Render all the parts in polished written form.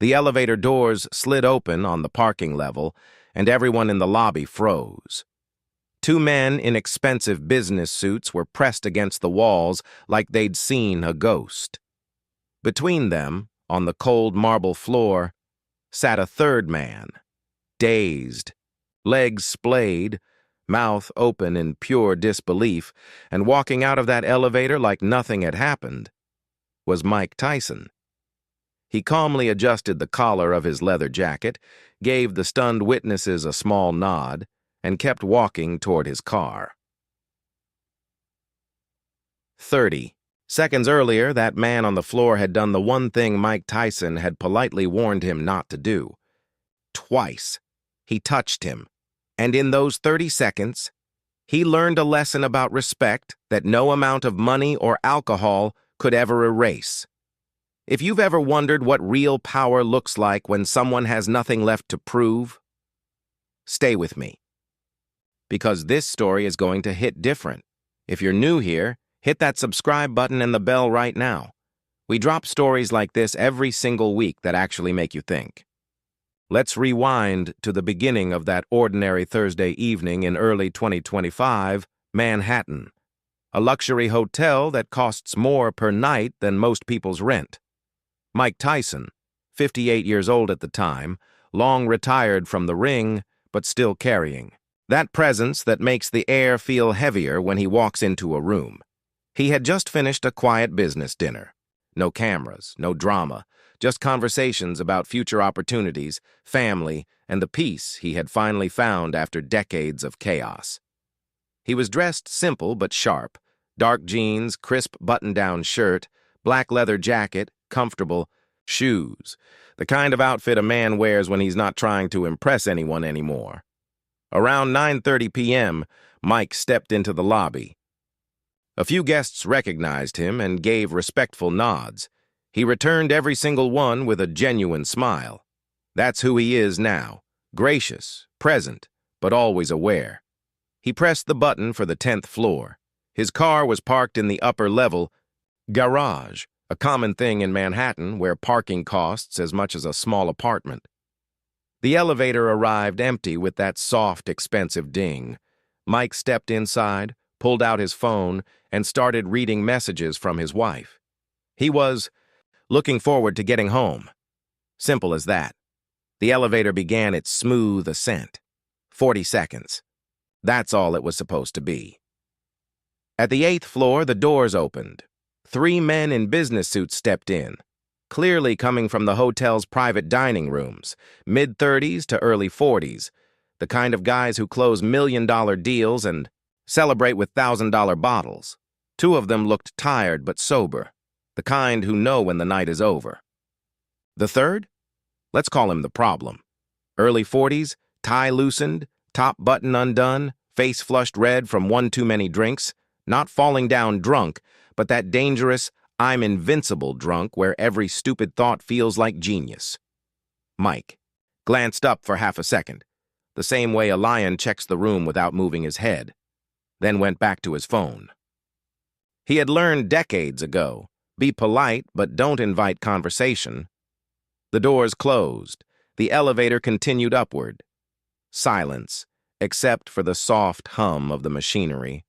The elevator doors slid open on the parking level, and everyone in the lobby froze. Two men in expensive business suits were pressed against the walls like they'd seen a ghost. Between them, on the cold marble floor, sat a third man, dazed, legs splayed, mouth open in pure disbelief, and walking out of that elevator like nothing had happened, was Mike Tyson. He calmly adjusted the collar of his leather jacket, gave the stunned witnesses a small nod, and kept walking toward his car. 30 seconds earlier, that man on the floor had done the one thing Mike Tyson had politely warned him not to do. Twice, he touched him, and in those 30 seconds, he learned a lesson about respect that no amount of money or alcohol could ever erase. If you've ever wondered what real power looks like when someone has nothing left to prove, stay with me, because this story is going to hit different. If you're new here, hit that subscribe button and the bell right now. We drop stories like this every single week that actually make you think. Let's rewind to the beginning of that ordinary Thursday evening in early 2025, Manhattan, a luxury hotel that costs more per night than most people's rent. Mike Tyson, 58 years old at the time, long retired from the ring, but still carrying that presence that makes the air feel heavier when he walks into a room. He had just finished a quiet business dinner. No cameras, no drama, just conversations about future opportunities, family, and the peace he had finally found after decades of chaos. He was dressed simple but sharp, dark jeans, crisp button-down shirt, black leather jacket, comfortable shoes, the kind of outfit a man wears when he's not trying to impress anyone anymore. Around 9:30 p.m., Mike stepped into the lobby. A few guests recognized him and gave respectful nods. He returned every single one with a genuine smile. That's who he is now, gracious, present, but always aware. He pressed the button for the 10th floor. His car was parked in the upper level garage, a common thing in Manhattan where parking costs as much as a small apartment. The elevator arrived empty with that soft, expensive ding. Mike stepped inside, pulled out his phone, and started reading messages from his wife. He was looking forward to getting home. Simple as that. The elevator began its smooth ascent. 40 seconds. That's all it was supposed to be. At the 8th floor, the doors opened. 3 men in business suits stepped in, clearly coming from the hotel's private dining rooms, mid-30s to early 40s, the kind of guys who close million-dollar deals and celebrate with $1,000 bottles. 2 of them looked tired but sober, the kind who know when the night is over. The third? Let's call him the problem. Early 40s, tie loosened, top button undone, face flushed red from one too many drinks, not falling down drunk, but that dangerous, I'm invincible drunk where every stupid thought feels like genius. Mike glanced up for half a second, the same way a lion checks the room without moving his head, then went back to his phone. He had learned decades ago, be polite but don't invite conversation. The doors closed. The elevator continued upward. Silence, except for the soft hum of the machinery.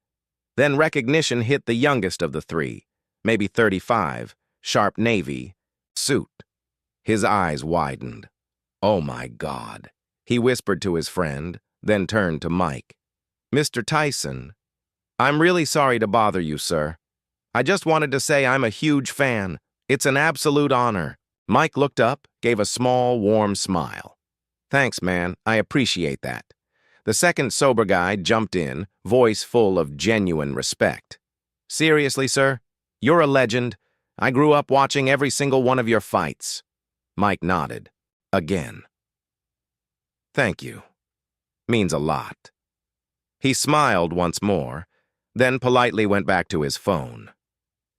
Then recognition hit the youngest of the 3, maybe 35, sharp navy, suit. His eyes widened. Oh my God, he whispered to his friend, then turned to Mike. Mr. Tyson, I'm really sorry to bother you, sir. I just wanted to say I'm a huge fan. It's an absolute honor. Mike looked up, gave a small, warm smile. Thanks, man. I appreciate that. The second sober guy jumped in, voice full of genuine respect. Seriously, sir? You're a legend. I grew up watching every single one of your fights. Mike nodded. Again. Thank you. Means a lot. He smiled once more, then politely went back to his phone.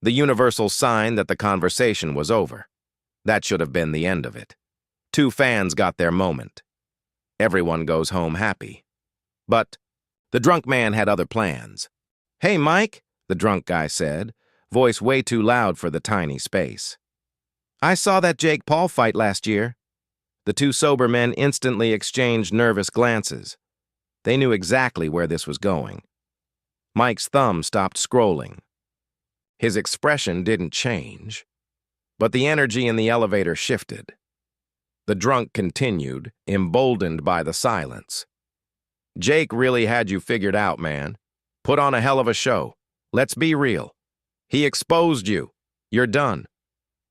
The universal sign that the conversation was over. That should have been the end of it. 2 fans got their moment. Everyone goes home happy. But the drunk man had other plans. Hey, Mike, the drunk guy said, voice way too loud for the tiny space. I saw that Jake Paul fight last year. The two sober men instantly exchanged nervous glances. They knew exactly where this was going. Mike's thumb stopped scrolling. His expression didn't change, but the energy in the elevator shifted. The drunk continued, emboldened by the silence. Jake really had you figured out, man. Put on a hell of a show. Let's be real. He exposed you. You're done.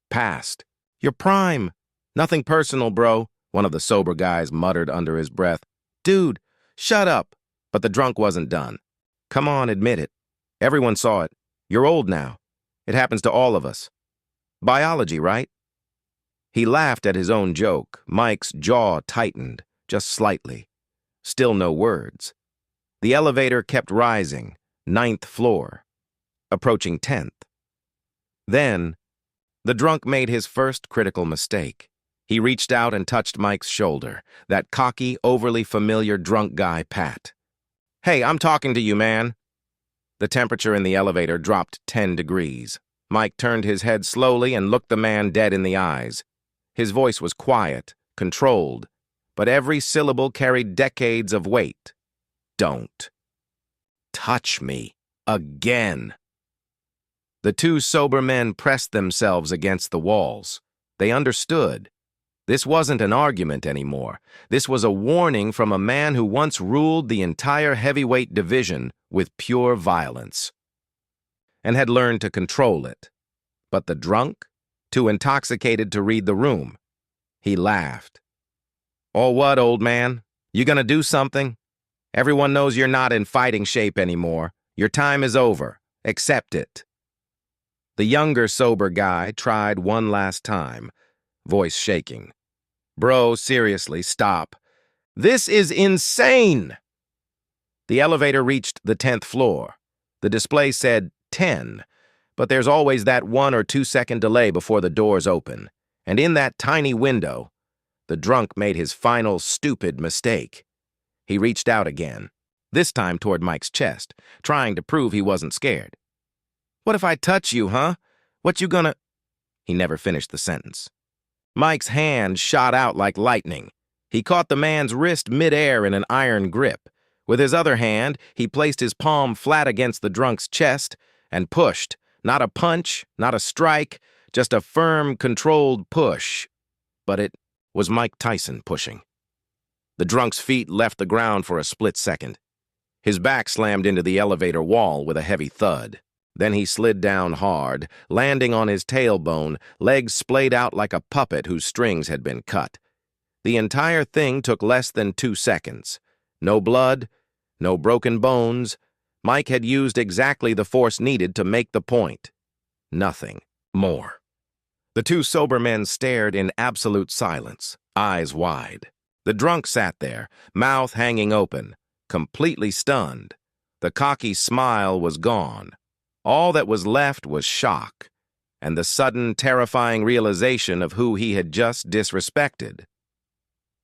Past. You're prime. Nothing personal, bro, one of the sober guys muttered under his breath. Dude, shut up. But the drunk wasn't done. Come on, admit it. Everyone saw it. You're old now. It happens to all of us. Biology, right? He laughed at his own joke. Mike's jaw tightened, just slightly. Still no words. The elevator kept rising, 9th floor, approaching 10th. Then, the drunk made his first critical mistake. He reached out and touched Mike's shoulder, that cocky, overly familiar drunk guy pat. Hey, I'm talking to you, man. The temperature in the elevator dropped 10 degrees. Mike turned his head slowly and looked the man dead in the eyes. His voice was quiet, controlled, but every syllable carried decades of weight. Don't touch me again. The two sober men pressed themselves against the walls. They understood. This wasn't an argument anymore. This was a warning from a man who once ruled the entire heavyweight division with pure violence and had learned to control it. But the drunk, too intoxicated to read the room. He laughed. "Oh, what, old man? You gonna do something? Everyone knows you're not in fighting shape anymore. Your time is over. Accept it." The younger sober guy tried one last time, voice shaking. "Bro, seriously, stop. This is insane!" The elevator reached the 10th floor. The display said 10, but there's always that 1 or 2 second delay before the doors open. And in that tiny window, the drunk made his final stupid mistake. He reached out again, this time toward Mike's chest, trying to prove he wasn't scared. "What if I touch you, huh? What you gonna—" He never finished the sentence. Mike's hand shot out like lightning. He caught the man's wrist midair in an iron grip. With his other hand, he placed his palm flat against the drunk's chest and pushed. Not a punch, not a strike, just a firm, controlled push. But it was Mike Tyson pushing. The drunk's feet left the ground for a split second. His back slammed into the elevator wall with a heavy thud. Then he slid down hard, landing on his tailbone, legs splayed out like a puppet whose strings had been cut. The entire thing took less than 2 seconds. No blood, no broken bones. Mike had used exactly the force needed to make the point. Nothing more. The two sober men stared in absolute silence, eyes wide. The drunk sat there, mouth hanging open, completely stunned. The cocky smile was gone. All that was left was shock, and the sudden, terrifying realization of who he had just disrespected.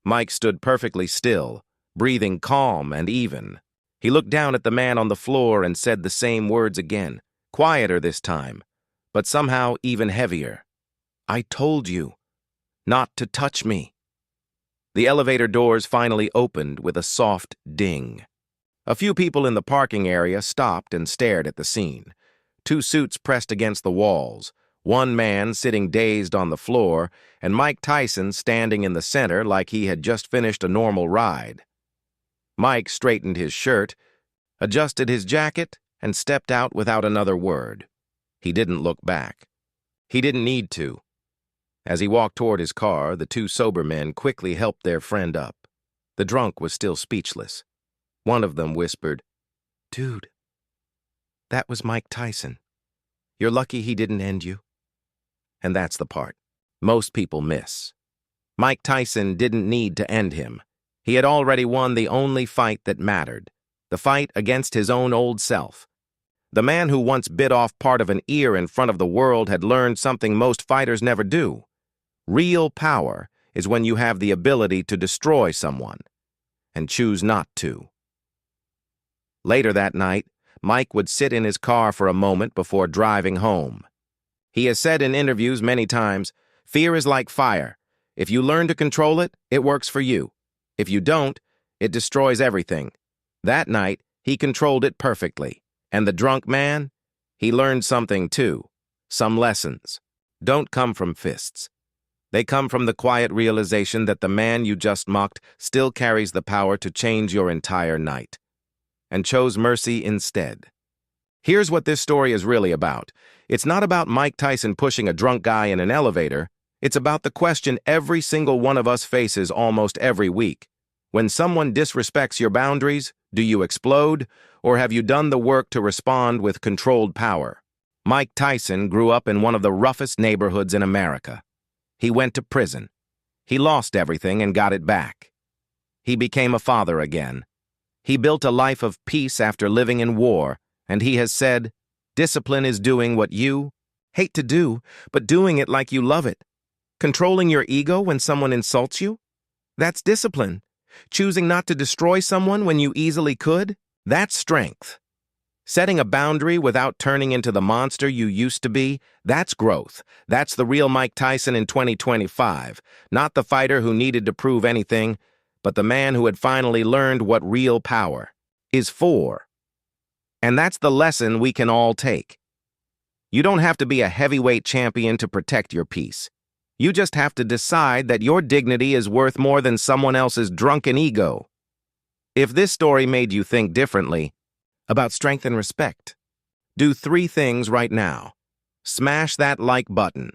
Mike stood perfectly still, breathing calm and even. He looked down at the man on the floor and said the same words again, quieter this time, but somehow even heavier. "I told you not to touch me." The elevator doors finally opened with a soft ding. A few people in the parking area stopped and stared at the scene. 2 suits pressed against the walls, one man sitting dazed on the floor, and Mike Tyson standing in the center like he had just finished a normal ride. Mike straightened his shirt, adjusted his jacket, and stepped out without another word. He didn't look back. He didn't need to. As he walked toward his car, the two sober men quickly helped their friend up. The drunk was still speechless. One of them whispered, "Dude, that was Mike Tyson. You're lucky he didn't end you." And that's the part most people miss. Mike Tyson didn't need to end him. He had already won the only fight that mattered, the fight against his own old self. The man who once bit off part of an ear in front of the world had learned something most fighters never do. Real power is when you have the ability to destroy someone and choose not to. Later that night, Mike would sit in his car for a moment before driving home. He has said in interviews many times, "Fear is like fire. If you learn to control it, it works for you. If you don't, it destroys everything. That night, he controlled it perfectly. And the drunk man? He learned something too. Some lessons. Don't come from fists. They come from the quiet realization that the man you just mocked still carries the power to change your entire night. And chose mercy instead. Here's what this story is really about. It's not about Mike Tyson pushing a drunk guy in an elevator. It's about the question every single one of us faces almost every week. When someone disrespects your boundaries, do you explode, or have you done the work to respond with controlled power? Mike Tyson grew up in one of the roughest neighborhoods in America. He went to prison. He lost everything and got it back. He became a father again. He built a life of peace after living in war, and he has said, discipline is doing what you hate to do, but doing it like you love it. Controlling your ego when someone insults you? That's discipline. Choosing not to destroy someone when you easily could? That's strength. Setting a boundary without turning into the monster you used to be? That's growth. That's the real Mike Tyson in 2025. Not the fighter who needed to prove anything, but the man who had finally learned what real power is for. And that's the lesson we can all take. You don't have to be a heavyweight champion to protect your peace. You just have to decide that your dignity is worth more than someone else's drunken ego. If this story made you think differently about strength and respect, do 3 things right now. Smash that like button.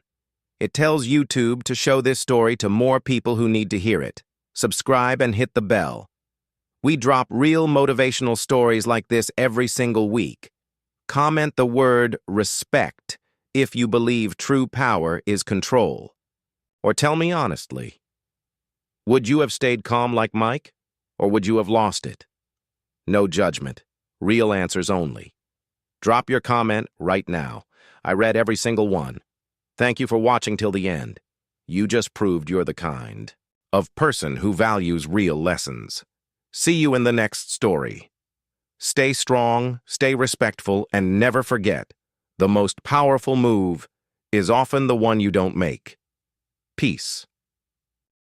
It tells YouTube to show this story to more people who need to hear it. Subscribe and hit the bell. We drop real motivational stories like this every single week. Comment the word respect if you believe true power is control. Or tell me honestly, would you have stayed calm like Mike, or would you have lost it? No judgment, real answers only. Drop your comment right now. I read every single one. Thank you for watching till the end. You just proved you're the kind of person who values real lessons. See you in the next story. Stay strong, stay respectful, and never forget, the most powerful move is often the one you don't make. Peace.